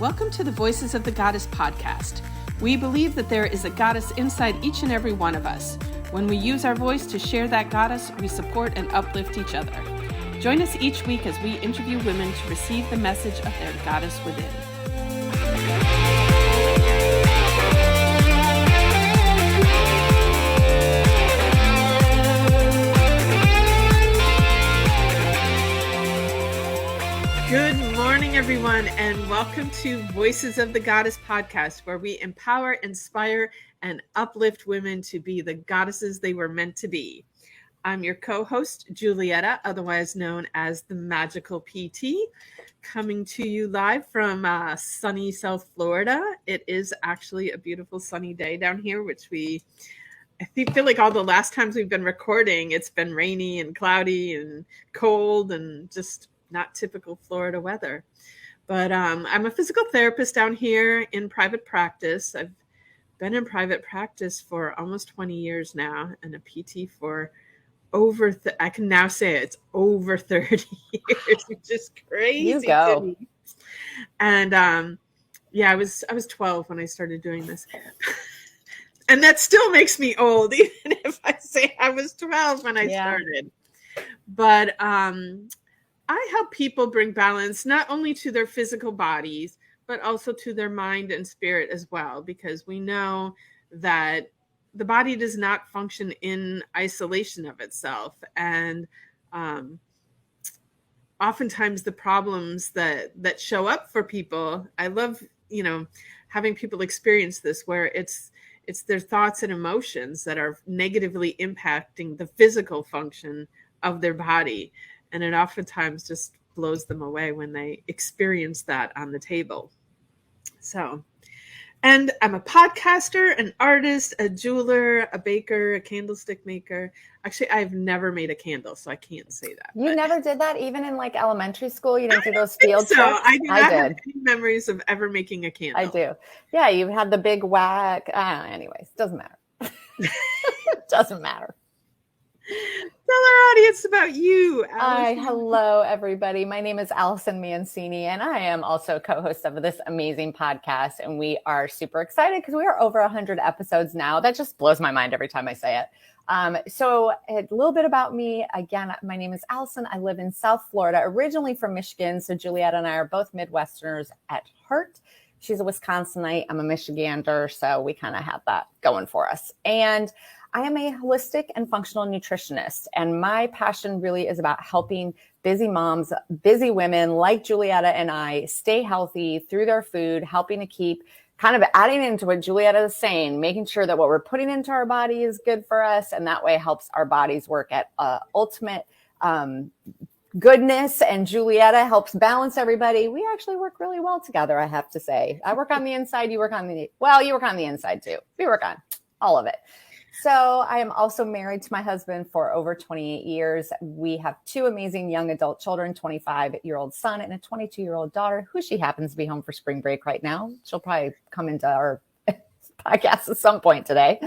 Welcome to the Voices of the Goddess podcast. We believe that there is a goddess inside each and every one of us. When we use our voice to share that goddess, we support and uplift each other. Join us each week as we interview women to receive the message of their goddess within. Good morning, everyone, and welcome to Voices of the Goddess podcast, where we empower, inspire, and uplift women to be the goddesses they were meant to be. I'm your co-host, Julietta, otherwise known as the Magical PT, coming to you live from sunny South Florida. It is actually a beautiful sunny day down here, which I feel like all the last times we've been recording, it's been rainy and cloudy and cold and just not typical Florida weather. But I'm a physical therapist down here in private practice. I've been in private practice for almost 20 years now, and a PT for I can now say it's over 30 years, which is crazy. You go. And I was 12 when I started doing this. And that still makes me old, even if I say I was 12 when I started. But I help people bring balance not only to their physical bodies, but also to their mind and spirit as well, because we know that the body does not function in isolation of itself. And oftentimes the problems that show up for people, I love, having people experience this, where it's their thoughts and emotions that are negatively impacting the physical function of their body. And it oftentimes just blows them away when they experience that on the table. And I'm a podcaster, an artist, a jeweler, a baker, a candlestick maker. Actually, I've never made a candle, so I can't say that. You never did that, even in like elementary school? You didn't do those field trips? I do not have any memories of ever making a candle. I do. Yeah, you had the big whack. Anyways, doesn't matter. Doesn't matter. Tell our audience about you, Allison. Hi, hello, everybody. My name is Allison Mancini, and I am also co-host of this amazing podcast. And we are super excited because we are over 100 episodes now. That just blows my mind every time I say it. So a little bit about me. Again, my name is Allison. I live in South Florida, originally from Michigan. So Julietta and I are both Midwesterners at heart. She's a Wisconsinite. I'm a Michigander. So we kind of have that going for us. And I am a holistic and functional nutritionist, and my passion really is about helping busy moms, busy women like Julietta and I stay healthy through their food, helping to keep kind of adding into what Julietta is saying, making sure that what we're putting into our body is good for us, and that way helps our bodies work at ultimate goodness. And Julietta helps balance everybody. We actually work really well together, I have to say. I work on the inside, you work on the inside too. We work on all of it. So I am also married to my husband for over 28 years. We have two amazing young adult children, 25-year-old son and a 22-year-old daughter, who she happens to be home for spring break right now. She'll probably come into our podcast at some point today.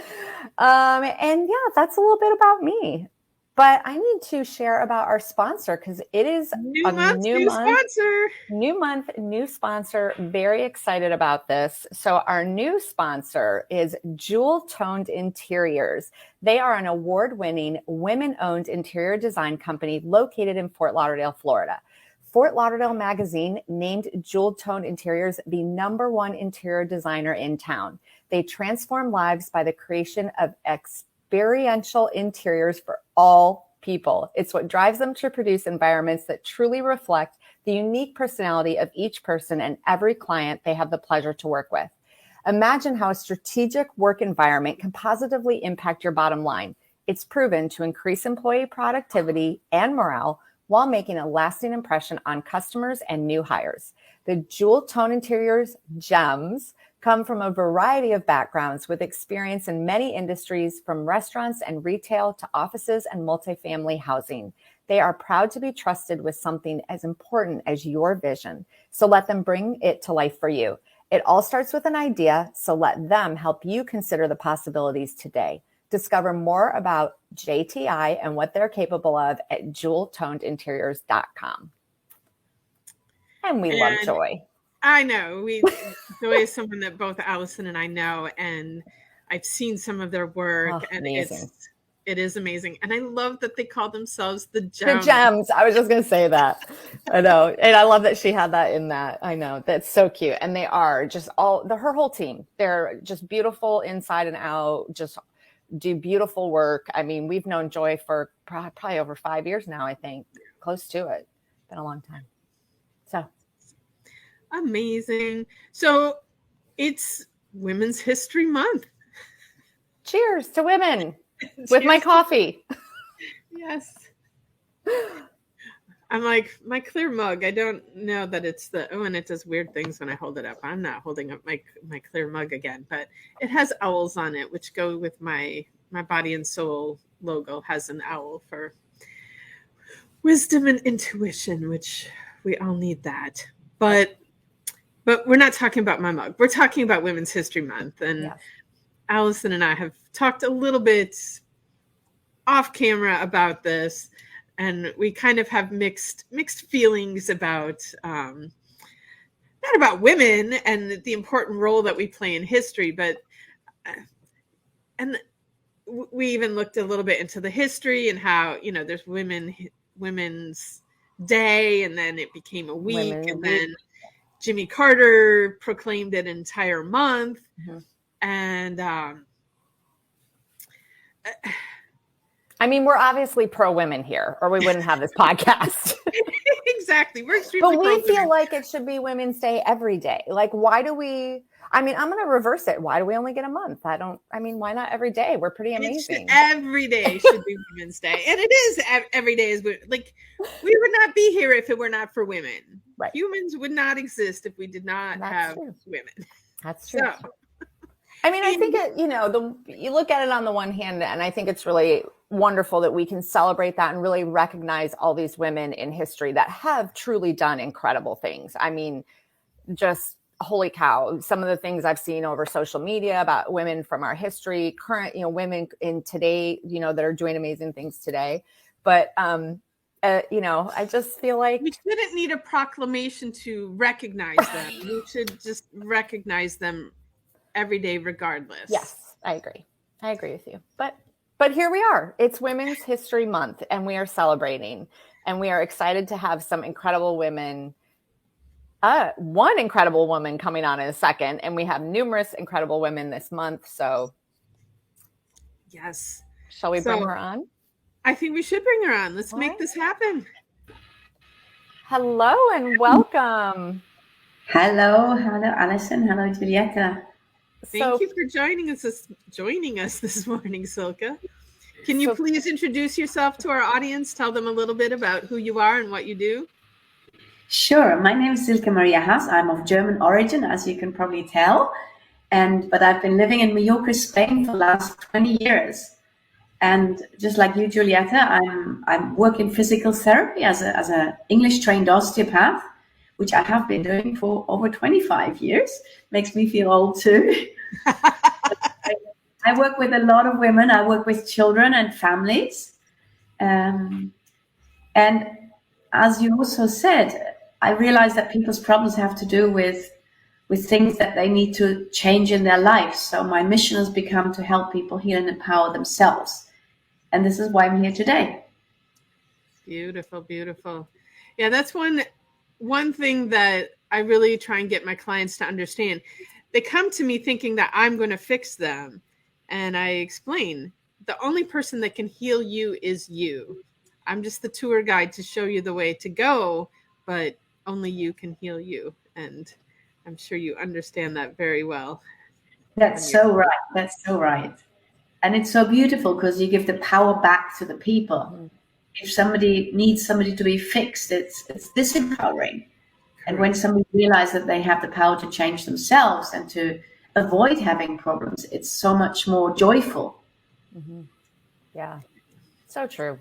And yeah, that's a little bit about me. But I need to share about our sponsor because it is new month, new sponsor. Very excited about this. So our new sponsor is Jewel Toned Interiors. They are an award-winning women-owned interior design company located in Fort Lauderdale, Florida. Fort Lauderdale Magazine named Jewel Toned Interiors the #1 interior designer in town. They transform lives by the creation of experiential interiors for all people. It's what drives them to produce environments that truly reflect the unique personality of each person and every client they have the pleasure to work with. Imagine how a strategic work environment can positively impact your bottom line. It's proven to increase employee productivity and morale while making a lasting impression on customers and new hires. The Jewel Tone Interiors gems come from a variety of backgrounds with experience in many industries, from restaurants and retail to offices and multifamily housing. They are proud to be trusted with something as important as your vision. So let them bring it to life for you. It all starts with an idea, so let them help you consider the possibilities today. Discover more about JTI and what they're capable of at jeweltonedinteriors.com. And we love joy. I know. Joy is someone that both Allison and I know, and I've seen some of their work, Oh, and amazing. it is amazing. And I love that they call themselves the The Gems. gems. I was just going to say that. I know. And I love that she had that in that. I know. That's so cute. And they are just her whole team. They're just beautiful inside and out, just do beautiful work. I mean, we've known Joy for probably over 5 years now, I think. Close to it. Been a long time. So amazing. So it's Women's History Month. Cheers to women with my coffee. Yes. I'm like, my clear mug. I don't know that it's and it does weird things when I hold it up. I'm not holding up my clear mug again, but it has owls on it, which go with my body and soul logo has an owl for wisdom and intuition, which we all need that. But we're not talking about my mug. We're talking about Women's History Month. And yes. Allison and I have talked a little bit off camera about this, and we kind of have mixed feelings about not about women and the important role that we play in history, but and we even looked a little bit into the history and how, there's Women's Day, and then it became a week, and then Jimmy Carter proclaimed it an entire month. Mm-hmm. And I mean, we're obviously pro-women here, or we wouldn't have this podcast. Exactly. We're extremely But we feel like it should be Women's Day every day. Like, why do we... I mean, I'm going to reverse it. Why do we only get a month? Why not every day? We're pretty amazing. Every day should be Women's Day. And it is every day. Like, we would not be here if it were not for women. Right. Humans would not exist if we did not have women. That's true. So, I mean, I think you look at it on the one hand, and I think it's really wonderful that we can celebrate that and really recognize all these women in history that have truly done incredible things. I mean, just holy cow, some of the things I've seen over social media about women from our history, current, women in today, that are doing amazing things today. But, I just feel like we shouldn't need a proclamation to recognize them. We should just recognize them every day, regardless. Yes, I agree with you. But here we are. It's Women's History Month, and we are celebrating, and we are excited to have some incredible women. One incredible woman coming on in a second, and we have numerous incredible women this month. So, yes. Shall we bring her on? I think we should bring her on. Let's make this happen. Hello and welcome. Hello, Alison. Hello, Giulietta. Thank you for joining us this morning, Silke. Can you please introduce yourself to our audience? Tell them a little bit about who you are and what you do. Sure. My name is Silke Maria Haas. I'm of German origin, as you can probably tell. But I've been living in Mallorca, Spain for the last 20 years. And just like you, Giulietta, I'm working physical therapy as a English trained osteopath, which I have been doing for over 25 years. Makes me feel old too. I work with a lot of women. I work with children and families. And as you also said, I realize that people's problems have to do with things that they need to change in their lives. So my mission has become to help people heal and empower themselves. And this is why I'm here today. Beautiful, beautiful. Yeah, that's one thing that I really try and get my clients to understand. They come to me thinking that I'm going to fix them. And I explain, the only person that can heal you is you. I'm just the tour guide to show you the way to go, but only you can heal you. And I'm sure you understand that very well. That's so right. That's so right. And it's so beautiful because you give the power back to the people. Mm-hmm. If somebody needs somebody to be fixed, it's disempowering. And when somebody realizes that they have the power to change themselves and to avoid having problems, it's so much more joyful. Mm-hmm. Yeah, so true.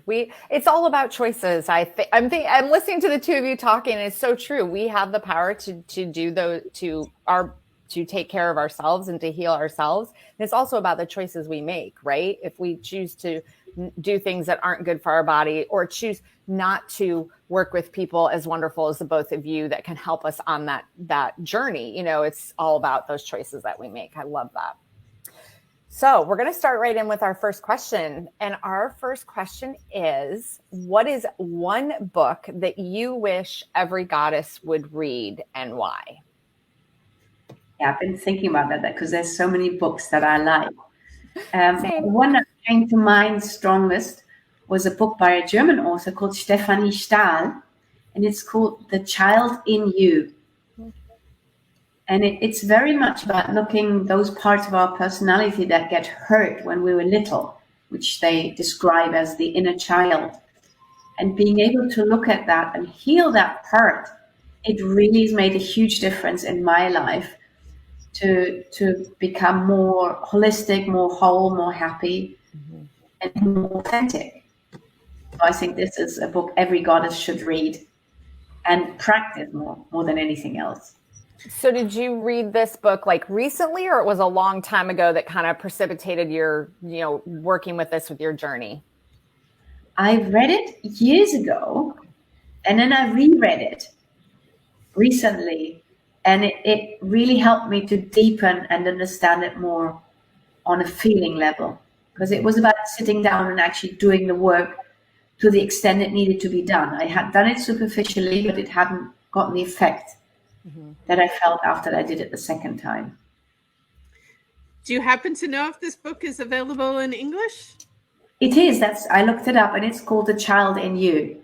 It's all about choices. I'm listening to the two of you talking, and it's so true. We have the power to do those to take care of ourselves and to heal ourselves. And it's also about the choices we make, right? If we choose to do things that aren't good for our body, or choose not to work with people as wonderful as the both of you that can help us on that journey. It's all about those choices that we make. I love that. So we're going to start right in with our first question. And our first question is, what is one book that you wish every goddess would read and why? Yeah, I've been thinking about that because there's so many books that I like. The one that came to mind strongest was a book by a German author called Stefanie Stahl, and it's called The Child in You. And it's very much about looking those parts of our personality that get hurt when we were little, which they describe as the inner child. And being able to look at that and heal that part, it really has made a huge difference in my life to become more holistic, more whole, more happy, and more authentic. So I think this is a book every goddess should read and practice more than anything else. So did you read this book like recently, or it was a long time ago that kind of precipitated your, working with this with your journey? I read it years ago, and then I reread it recently, and it really helped me to deepen and understand it more on a feeling level, because it was about sitting down and actually doing the work to the extent it needed to be done. I had done it superficially, but it hadn't gotten the effect that I felt after I did it the second time. Do you happen to know if this book is available in English? It is. I looked it up, and it's called The Child in You.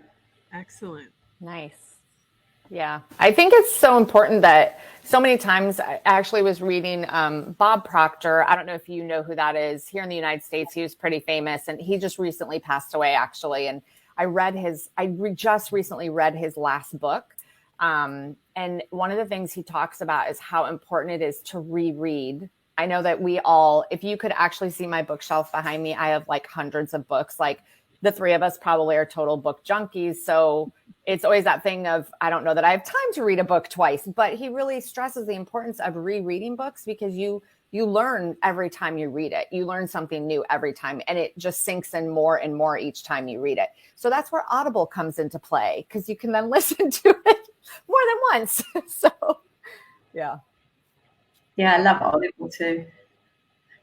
Excellent. Nice. Yeah. I think it's so important that so many times I actually was reading Bob Proctor. I don't know if you know who that is. Here in the United States, he was pretty famous, and he just recently passed away, actually. And I just recently read his last book. And one of the things he talks about is how important it is to reread. I know that if you could actually see my bookshelf behind me, I have like hundreds of books. Like the three of us probably are total book junkies. So it's always that thing of, I don't know that I have time to read a book twice, but he really stresses the importance of rereading books, because you learn every time you read it. You learn something new every time, and it just sinks in more and more each time you read it. So that's where Audible comes into play, because you can then listen to it more than once. So, yeah. Yeah, I love Audible too.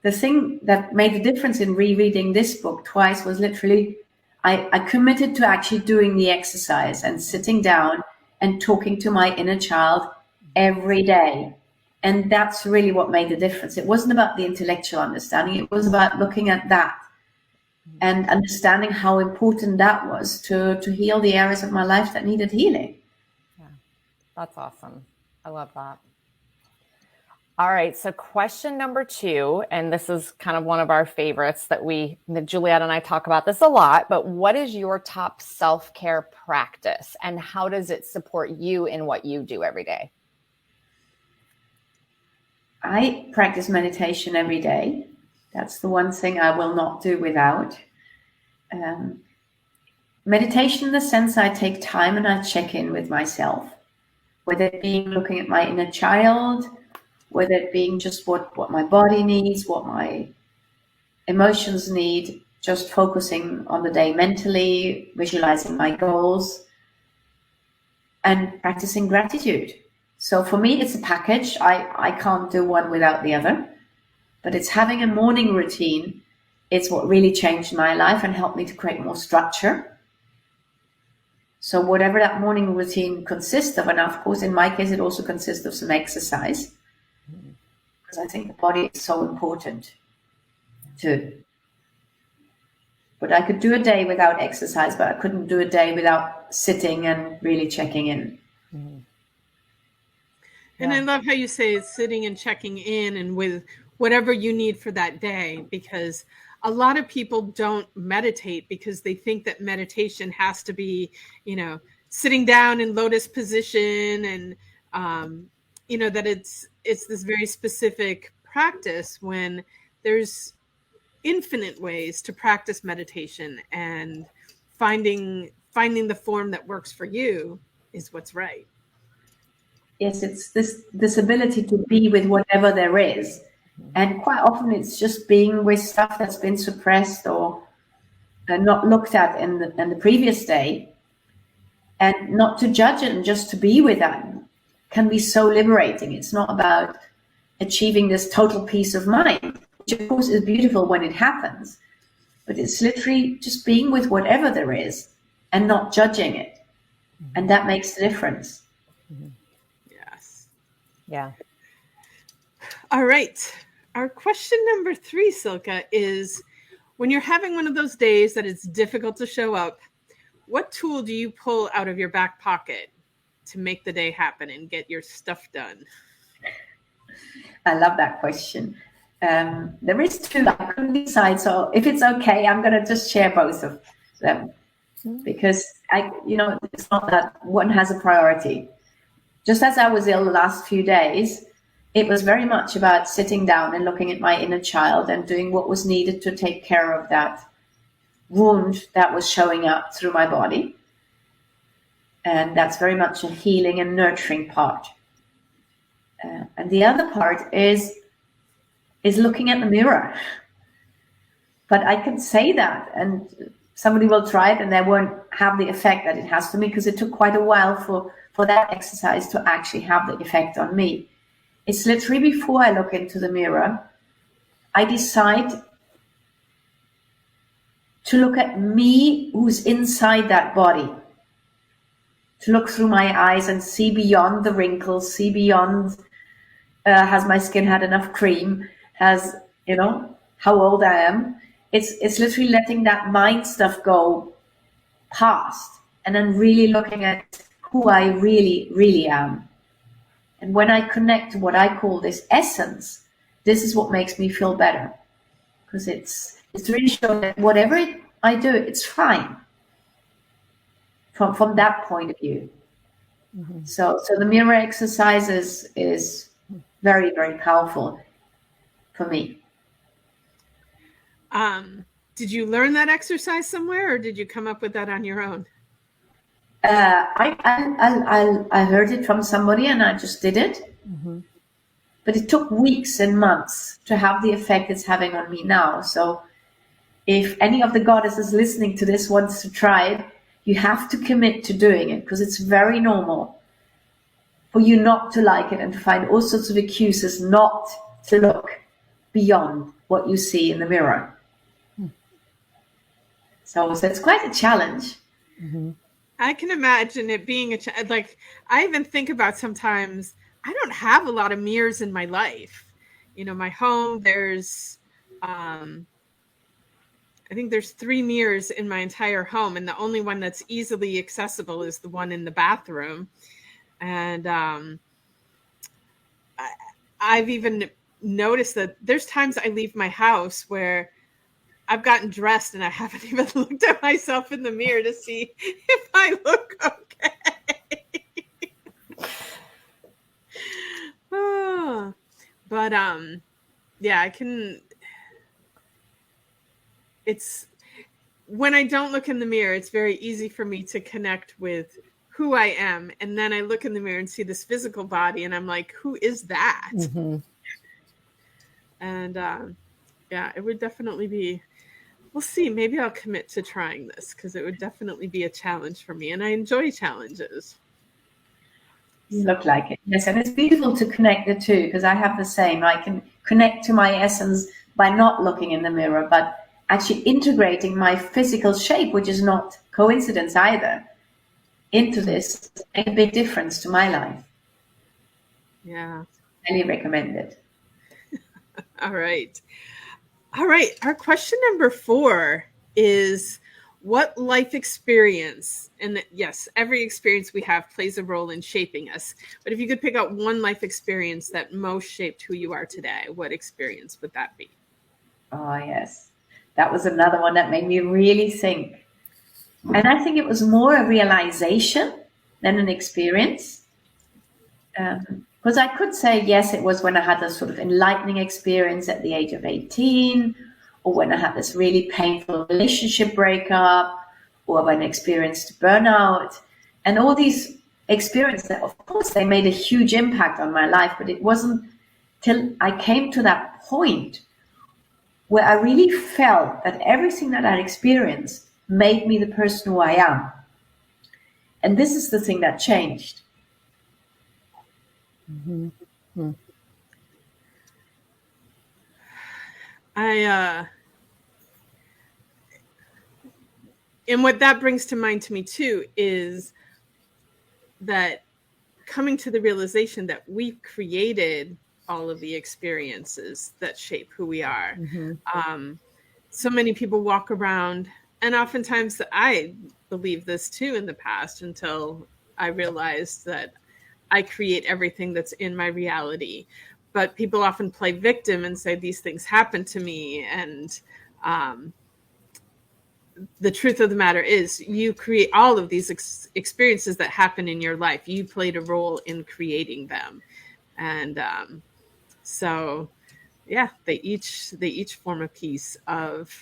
The thing that made a difference in rereading this book twice was literally, I committed to actually doing the exercise and sitting down and talking to my inner child every day. And that's really what made the difference. It wasn't about the intellectual understanding. It was about looking at that and understanding how important that was to heal the areas of my life that needed healing. Yeah, that's awesome. I love that. All right. So question number 2, and this is kind of one of our favorites that Juliet and I talk about this a lot, but what is your top self-care practice, and how does it support you in what you do every day? I practice meditation every day. That's the one thing I will not do without. Meditation in the sense I take time and I check in with myself, whether it being looking at my inner child, whether it being just what my body needs, what my emotions need, just focusing on the day mentally, visualizing my goals, and practicing gratitude. So for me, it's a package. I can't do one without the other, but it's having a morning routine. It's what really changed my life and helped me to create more structure. So whatever that morning routine consists of, and of course, in my case, it also consists of some exercise, because I think the body is so important too. But I could do a day without exercise, but I couldn't do a day without sitting and really checking in. Mm-hmm. And I love how you say it's sitting and checking in and with whatever you need for that day, because a lot of people don't meditate because they think that meditation has to be, sitting down in lotus position and, that it's this very specific practice, when there's infinite ways to practice meditation, and finding the form that works for you is what's right. Yes, it's this ability to be with whatever there is. And quite often it's just being with stuff that's been suppressed or not looked at in the previous day, and not to judge it and just to be with that can be so liberating. It's not about achieving this total peace of mind, which of course is beautiful when it happens, but it's literally just being with whatever there is and not judging it. And that makes the difference. Yes. Yeah. All right. Our question number 3, Silke, is when you're having one of those days that it's difficult to show up, what tool do you pull out of your back pocket to make the day happen and get your stuff done? I love that question. There is 2. I couldn't decide. So if it's okay, I'm going to just share both of them, because it's not that one has a priority. Just as I was ill the last few days, it was very much about sitting down and looking at my inner child and doing what was needed to take care of that wound that was showing up through my body. And that's very much a healing and nurturing part. And the other part is looking at the mirror. But I can say that, and somebody will try it and they won't have the effect that it has for me, because it took quite a while for that exercise to actually have the effect on me. It's literally before I look into the mirror, I decide to look at me who's inside that body, to look through my eyes and see beyond the wrinkles, see beyond, has my skin had enough cream, has, how old I am. It's literally letting that mind stuff go past and then really looking at who I really, really am. And when I connect to what I call this essence, this is what makes me feel better, because it's really showing that whatever I do, it's fine from that point of view. Mm-hmm. So the mirror exercise is very, very powerful for me. Did you learn that exercise somewhere, or did you come up with that on your own? I heard it from somebody and I just did it. Mm-hmm. But it took weeks and months to have the effect it's having on me now. So if any of the goddesses listening to this wants to try it, you have to commit to doing it, because it's very normal for you not to like it and to find all sorts of excuses not to look beyond what you see in the mirror. So it's quite a challenge. Mm-hmm. I can imagine it being like, I even think about sometimes I don't have a lot of mirrors in my life. My home, there's, I think there's 3 mirrors in my entire home. And the only one that's easily accessible is the one in the bathroom. And I've even noticed that there's times I leave my house where I've gotten dressed and I haven't even looked at myself in the mirror to see if I look okay. But yeah, it's when I don't look in the mirror, it's very easy for me to connect with who I am. And then I look in the mirror and see this physical body and I'm like, who is that? Mm-hmm. And yeah, it would definitely be, we'll see, maybe I'll commit to trying this, because it would definitely be a challenge for me. And I enjoy challenges. You look like it. Yes, and it's beautiful to connect the two, because I have the same. I can connect to my essence by not looking in the mirror, but actually integrating my physical shape, which is not coincidence either, into this, make a big difference to my life. Yeah. Highly recommend it. All right. Our question number 4 is, what life experience, and yes, every experience we have plays a role in shaping us, but if you could pick out one life experience that most shaped who you are today, what experience would that be? Oh, yes. That was another one that made me really think. And I think it was more a realization than an experience. Because I could say, yes, it was when I had a sort of enlightening experience at the age of 18, or when I had this really painful relationship breakup, or when I experienced burnout. And all these experiences, of course, they made a huge impact on my life, but it wasn't till I came to that point where I really felt that everything that I'd experienced made me the person who I am. And this is the thing that changed. Mm-hmm. Mm-hmm. And what that brings to mind to me too is that coming to the realization that we've created all of the experiences that shape who we are. Mm-hmm. So many people walk around, and oftentimes I believe this too in the past until I realized that I create everything that's in my reality. But people often play victim and say these things happen to me. And the truth of the matter is you create all of these experiences that happen in your life. You played a role in creating them. And so, yeah, they each form a piece of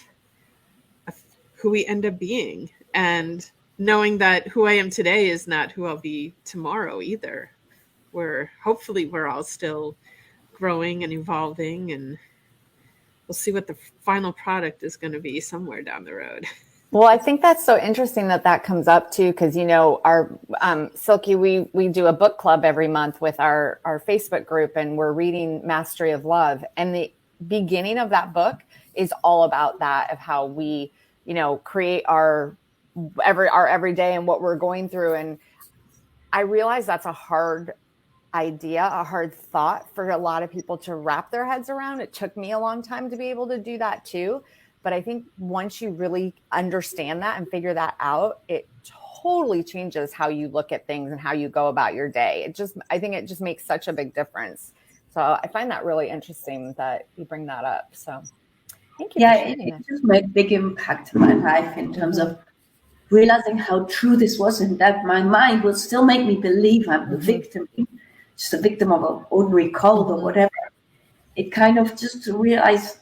who we end up being. And knowing that who I am today is not who I'll be tomorrow either. Hopefully we're all still growing and evolving, and we'll see what the final product is going to be somewhere down the road. Well, I think that's so interesting that comes up too, because our Silke, we do a book club every month with our Facebook group, and we're reading Mastery of Love, and the beginning of that book is all about that, of how we create our everyday and what we're going through. And I realize that's a hard idea, a hard thought for a lot of people to wrap their heads around. It took me a long time to be able to do that too. But I think once you really understand that and figure that out, it totally changes how you look at things and how you go about your day. I think it just makes such a big difference. So I find that really interesting that you bring that up. So thank you. Yeah, it just made a big impact in my life in terms of realizing how true this was, and that my mind would still make me believe I'm the victim, just a victim of an ordinary cold or whatever. It kind of just to realize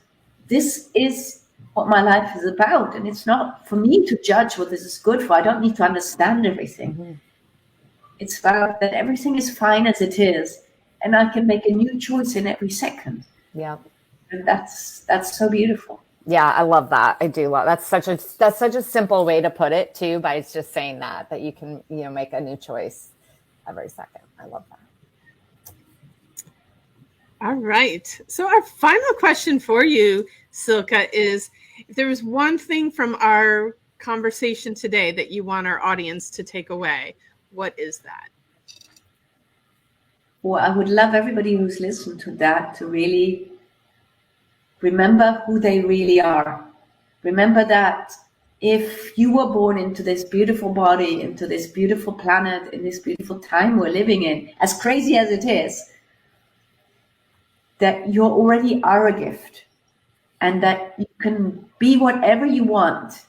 this is what my life is about, and it's not for me to judge what this is good for. I don't need to understand everything. It's about that everything is fine as it is, and I can make a new choice in every second. Yeah, and that's so beautiful. Yeah, I love that. I do love that's such a simple way to put it too, by it's just saying that you can make a new choice every second. I love that. All right. So our final question for you, Silke, is if there was one thing from our conversation today that you want our audience to take away, what is that? Well, I would love everybody who's listened to that to really remember who they really are. Remember that if you were born into this beautiful body, into this beautiful planet, in this beautiful time we're living in, as crazy as it is, that you already are a gift, and that you can be whatever you want,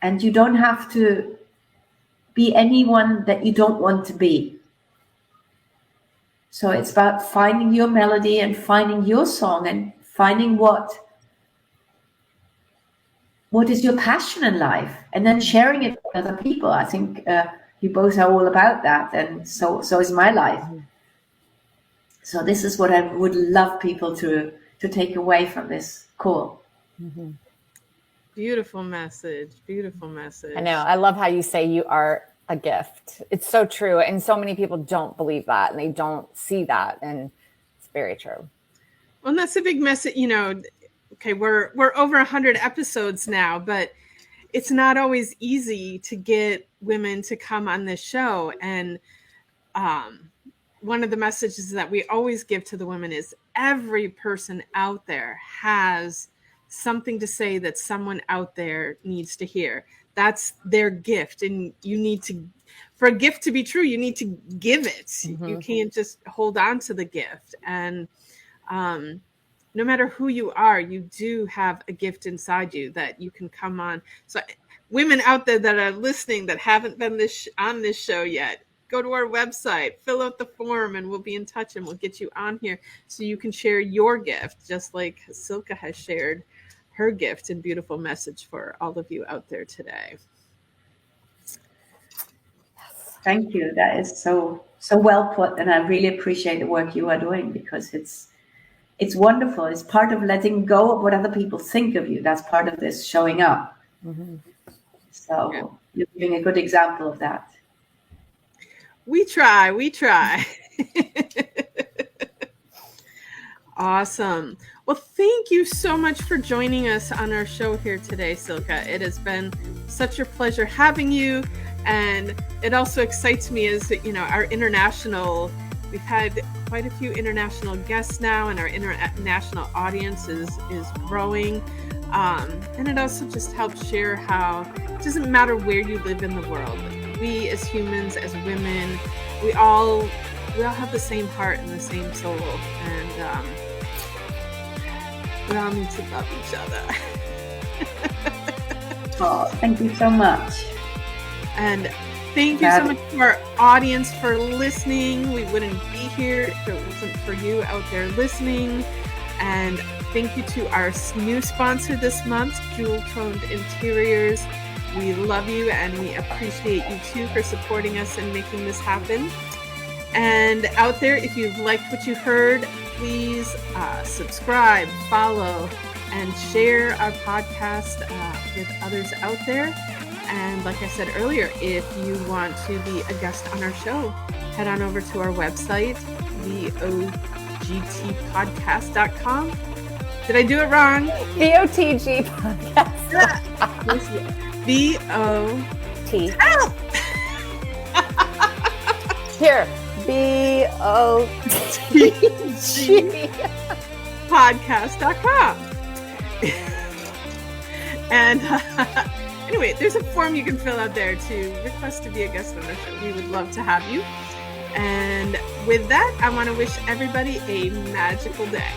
and you don't have to be anyone that you don't want to be. So it's about finding your melody and finding your song and finding what is your passion in life, and then sharing it with other people. I think you both are all about that, and so is my life. So this is what I would love people to take away from this call. Mm-hmm. Beautiful message. Beautiful message. I know. I love how you say you are a gift. It's so true. And so many people don't believe that, and they don't see that. And it's very true. Well, and that's a big message. Okay, we're over 100 episodes now, but it's not always easy to get women to come on this show. And one of the messages that we always give to the women is every person out there has something to say that someone out there needs to hear. That's their gift. And you need to, for a gift to be true, you need to give it. Mm-hmm. You can't just hold on to the gift. And no matter who you are, you do have a gift inside you that you can come on. So women out there that are listening that haven't been on this show yet, go to our website, fill out the form, and we'll be in touch, and we'll get you on here so you can share your gift, just like Silke has shared her gift and beautiful message for all of you out there today. Thank you. That is so well put, and I really appreciate the work you are doing, because it's wonderful. It's part of letting go of what other people think of you. That's part of this showing up. Mm-hmm. So you're giving a good example of that. We try. Awesome. Well, thank you so much for joining us on our show here today, Silke. It has been such a pleasure having you. And it also excites me as, our international, we've had quite a few international guests now, and our international audience is growing. And it also just helps share how it doesn't matter where you live in the world. We as humans, as women, we all have the same heart and the same soul, and we all need to love each other. Oh, thank you so much. And thank you so much to our audience for listening. We wouldn't be here if it wasn't for you out there listening. And thank you to our new sponsor this month, Jewel Toned Interiors. We love you, and we appreciate you too for supporting us and making this happen. And out there, if you've liked what you heard, please subscribe, follow, and share our podcast with others out there. And like I said earlier, if you want to be a guest on our show, head on over to our website, VOGTpodcast.com. Did I do it wrong? VOTG podcast. V-O-T. Help! Here. VOTG podcast.com. And anyway, there's a form you can fill out there to request to be a guest on our show. We would love to have you. And with that, I want to wish everybody a magical day.